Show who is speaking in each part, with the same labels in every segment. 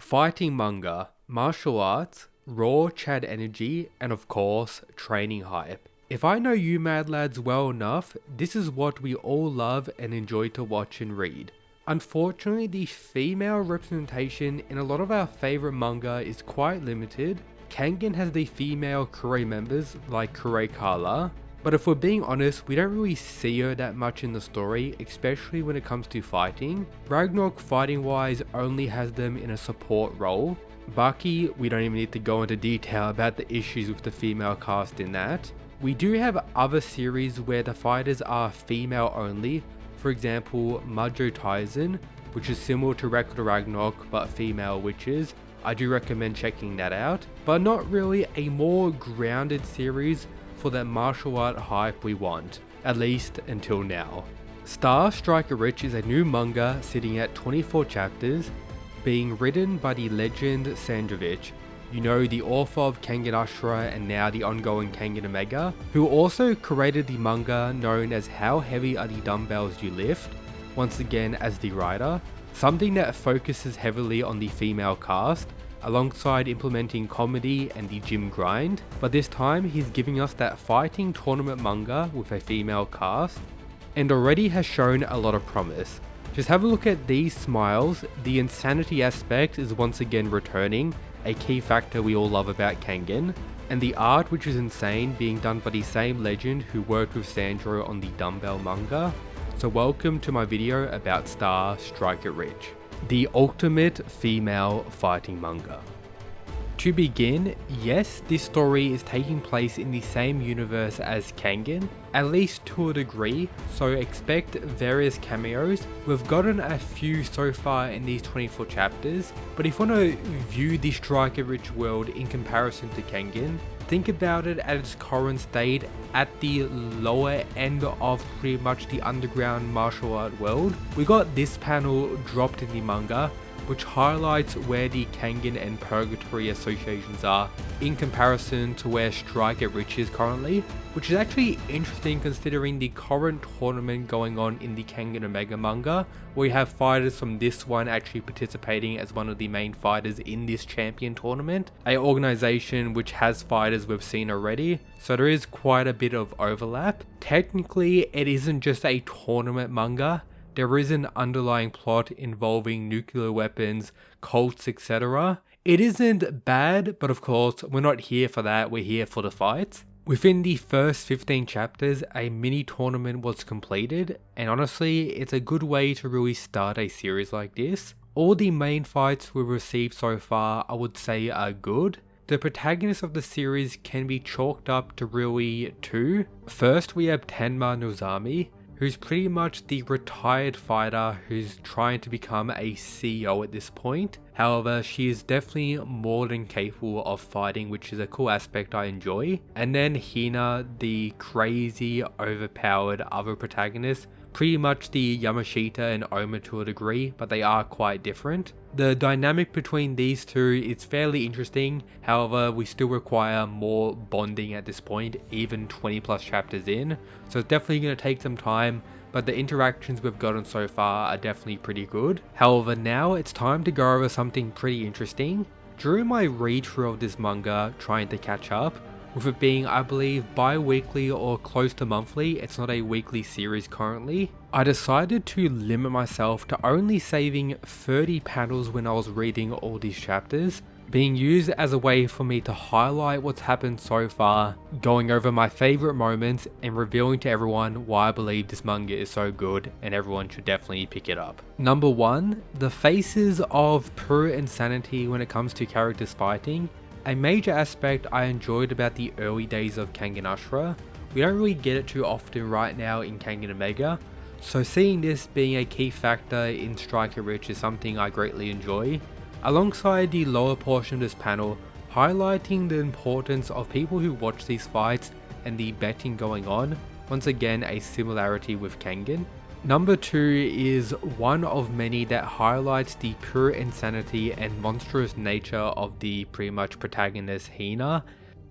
Speaker 1: fighting manga, martial arts, raw Chad energy, and of course, training hype. If I know you mad lads well enough, this is what we all love and enjoy to watch and read. Unfortunately, the female representation in a lot of our favourite manga is quite limited. Kangen has the female Kure members like Kure Kala, but if we're being honest, we don't really see her that much in the story, especially when it comes to fighting. Ragnarok fighting wise only has them in a support role. Baki, we don't even need to go into detail about the issues with the female cast in that. We do have other series where the fighters are female only, for example Majo Taizen, which is similar to Record Ragnarok but female witches. I do recommend checking that out, but not really a more grounded series for that martial art hype we want, at least until now. Star Striker Rich is a new manga sitting at 24 chapters, being written by the legend Sandrovich, you know, the author of Kengan Ashura and now the ongoing Kengan Omega, who also created the manga known as How Heavy Are the Dumbbells You Lift, once again as the writer, something that focuses heavily on the female cast, alongside implementing comedy and the gym grind, but this time he's giving us that fighting tournament manga with a female cast, and already has shown a lot of promise. Just have a look at these smiles, the insanity aspect is once again returning, a key factor we all love about Kangen, and the art, which is insane, being done by the same legend who worked with Sandro on the Dumbbell manga. So welcome to my video about Star Striker Rich, the ultimate female fighting manga. To begin, yes, this story is taking place in the same universe as Kangen, at least to a degree, so expect various cameos. We've gotten a few so far in these 24 chapters, but if you want to view the Striker Rich world in comparison to Kangen, think about it at its current state at the lower end of pretty much the underground martial art world. We got this panel dropped in the manga, which highlights where the Kangen and Purgatory associations are in comparison to where Striker Rich is currently, which is actually interesting considering the current tournament going on in the Kangen Omega manga, where we have fighters from this one actually participating as one of the main fighters in this champion tournament, a organization which has fighters we've seen already, so there is quite a bit of overlap. Technically, it isn't just a tournament manga. There is an underlying plot involving nuclear weapons, cults, etc. It isn't bad, but of course, we're not here for that, we're here for the fights. Within the first 15 chapters, a mini tournament was completed, and honestly, it's a good way to really start a series like this. All the main fights we've received so far, I would say, are good. The protagonists of the series can be chalked up to really two. First, we have Tenma Nozami, who's pretty much the retired fighter who's trying to become a CEO at this point. However, she is definitely more than capable of fighting, which is a cool aspect I enjoy. And then Hina, the crazy, overpowered other protagonist, pretty much the Yamashita and Oma to a degree, but they are quite different. The dynamic between these two is fairly interesting, however we still require more bonding at this point, even 20 plus chapters in, so it's definitely going to take some time, but the interactions we've gotten so far are definitely pretty good. However, now it's time to go over something pretty interesting. During my read through of this manga, trying to catch up, with it being, I believe, bi-weekly or close to monthly, it's not a weekly series currently, I decided to limit myself to only saving 30 panels when I was reading all these chapters, being used as a way for me to highlight what's happened so far, going over my favourite moments, and revealing to everyone why I believe this manga is so good and everyone should definitely pick it up. Number 1, the faces of pure insanity when it comes to characters fighting. A major aspect I enjoyed about the early days of Kengan Ashura. We don't really get it too often right now in Kengan Omega, so seeing this being a key factor in Striker Rich is something I greatly enjoy. Alongside the lower portion of this panel, highlighting the importance of people who watch these fights and the betting going on, once again a similarity with Kengan. Number 2 is one of many that highlights the pure insanity and monstrous nature of the pretty much protagonist Hina.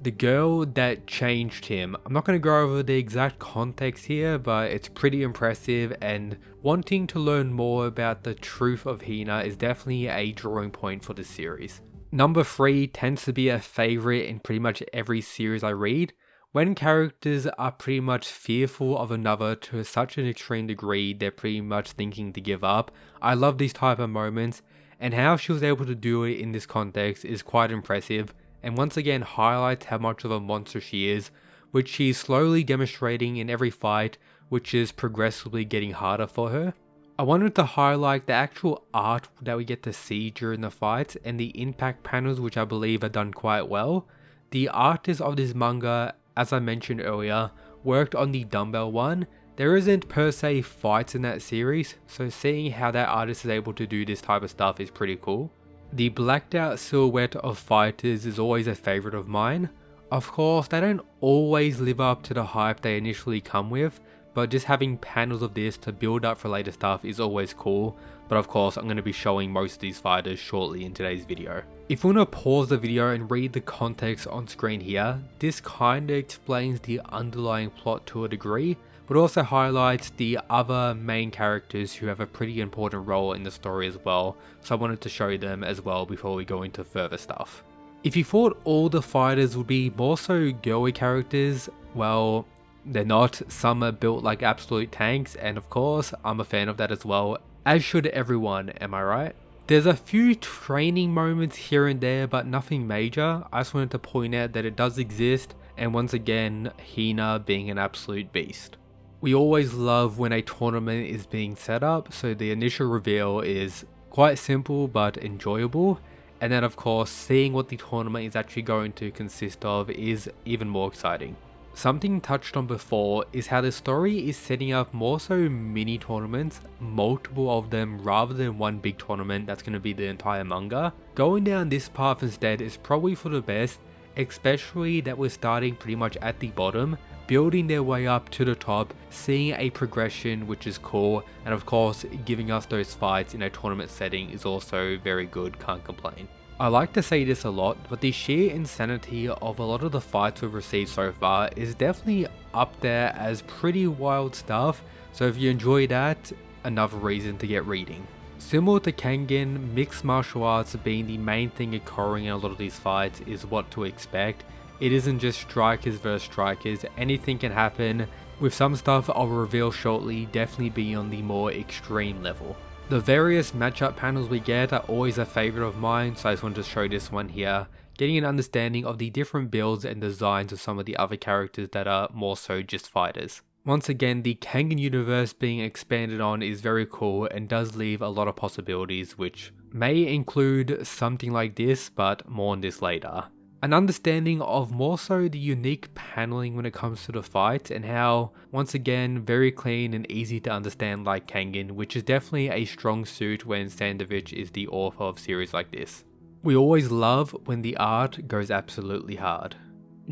Speaker 1: The girl that changed him. I'm not going to go over the exact context here, but it's pretty impressive, and wanting to learn more about the truth of Hina is definitely a drawing point for this series. Number 3 tends to be a favorite in pretty much every series I read. When characters are pretty much fearful of another to such an extreme degree they're pretty much thinking to give up. I love these type of moments, and how she was able to do it in this context is quite impressive, and once again highlights how much of a monster she is, which she's slowly demonstrating in every fight, which is progressively getting harder for her. I wanted to highlight the actual art that we get to see during the fights and the impact panels, which I believe are done quite well. The artist of this manga, as I mentioned earlier, worked on the dumbbell one. There isn't per se fights in that series, so seeing how that artist is able to do this type of stuff is pretty cool. The blacked out silhouette of fighters is always a favorite of mine. Of course, they don't always live up to the hype they initially come with, but just having panels of this to build up for later stuff is always cool. But of course, I'm going to be showing most of these fighters shortly in today's video. If you want to pause the video and read the context on screen here, this kinda explains the underlying plot to a degree, but also highlights the other main characters who have a pretty important role in the story as well, so I wanted to show them as well before we go into further stuff. If you thought all the fighters would be more so girly characters, well, they're not. Some are built like absolute tanks, and of course, I'm a fan of that as well, as should everyone, am I right? There's a few training moments here and there, but nothing major. I just wanted to point out that it does exist, and once again, Hina being an absolute beast. We always love when a tournament is being set up, so the initial reveal is quite simple but enjoyable, and then of course, seeing what the tournament is actually going to consist of is even more exciting. Something touched on before is how the story is setting up more so mini tournaments, multiple of them rather than one big tournament that's going to be the entire manga. Going down this path instead is probably for the best, especially that we're starting pretty much at the bottom, building their way up to the top, seeing a progression which is cool, and of course giving us those fights in a tournament setting is also very good, can't complain. I like to say this a lot, but the sheer insanity of a lot of the fights we've received so far is definitely up there as pretty wild stuff, so if you enjoy that, another reason to get reading. Similar to Kengan, mixed martial arts being the main thing occurring in a lot of these fights is what to expect. It isn't just strikers versus strikers, anything can happen, with some stuff I'll reveal shortly definitely being on the more extreme level. The various matchup panels we get are always a favourite of mine, so I just wanted to show this one here, getting an understanding of the different builds and designs of some of the other characters that are more so just fighters. Once again, the Kengan universe being expanded on is very cool and does leave a lot of possibilities, which may include something like this, but more on this later. An understanding of more so the unique paneling when it comes to the fight, and how, once again, very clean and easy to understand like Kengan, which is definitely a strong suit when Sandovich is the author of series like this. We always love when the art goes absolutely hard.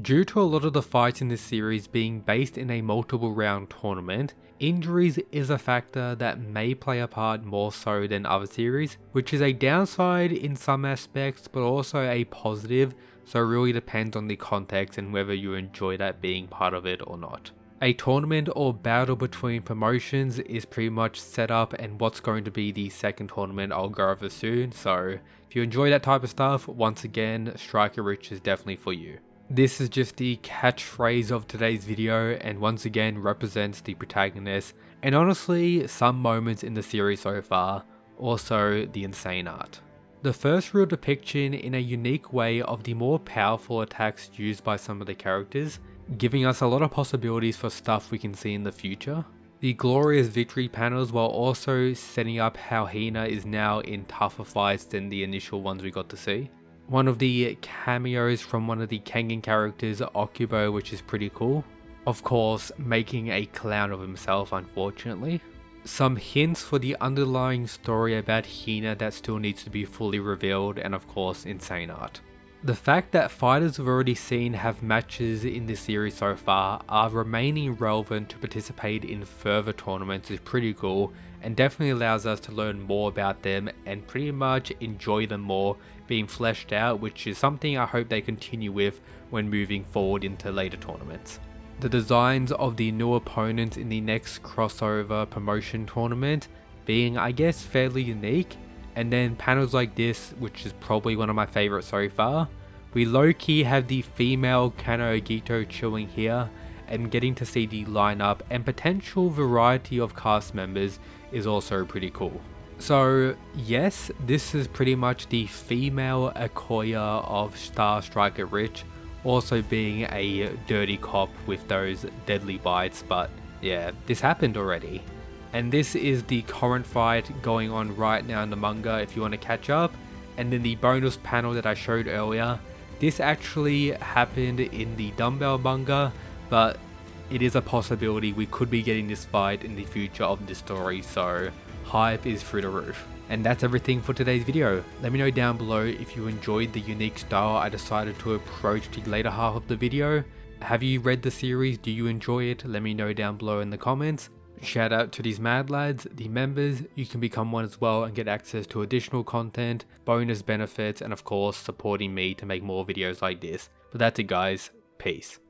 Speaker 1: Due to a lot of the fights in this series being based in a multiple round tournament, injuries is a factor that may play a part more so than other series, which is a downside in some aspects but also a positive, so it really depends on the context and whether you enjoy that being part of it or not. A tournament or battle between promotions is pretty much set up, and what's going to be the second tournament I'll go over soon, so if you enjoy that type of stuff, once again, Striker Rich is definitely for you. This is just the catchphrase of today's video, and once again represents the protagonist, and honestly some moments in the series so far, also the insane art. The first real depiction in a unique way of the more powerful attacks used by some of the characters, giving us a lot of possibilities for stuff we can see in the future. The glorious victory panels, while also setting up how Hina is now in tougher fights than the initial ones we got to see. One of the cameos from one of the Kengan characters, Okubo, which is pretty cool. Of course, making a clown of himself, unfortunately. Some hints for the underlying story about Hina that still needs to be fully revealed, and of course, insane art. The fact that fighters we've already seen have matches in this series so far are remaining relevant to participate in further tournaments is pretty cool, and definitely allows us to learn more about them and pretty much enjoy them more being fleshed out, which is something I hope they continue with when moving forward into later tournaments. The designs of the new opponents in the next crossover promotion tournament being, I guess, fairly unique, and then panels like this, which is probably one of my favorites so far. We low-key have the female Kano Agito chilling here, and getting to see the lineup and potential variety of cast members is also pretty cool. So yes, this is pretty much the female Akoya of Star Striker Rich, also being a dirty cop with those deadly bites, but yeah, this happened already. And this is the current fight going on right now in the manga if you want to catch up. And then the bonus panel that I showed earlier, this actually happened in the Dumbbell manga, but it is a possibility we could be getting this fight in the future of this story, so hype is through the roof. And that's everything for today's video. Let me know down below if you enjoyed the unique style I decided to approach the later half of the video. Have you read the series? Do you enjoy it? Let me know down below in the comments. Shout out to these mad lads, the members. You can become one as well and get access to additional content, bonus benefits, and of course supporting me to make more videos like this. But that's it guys, peace.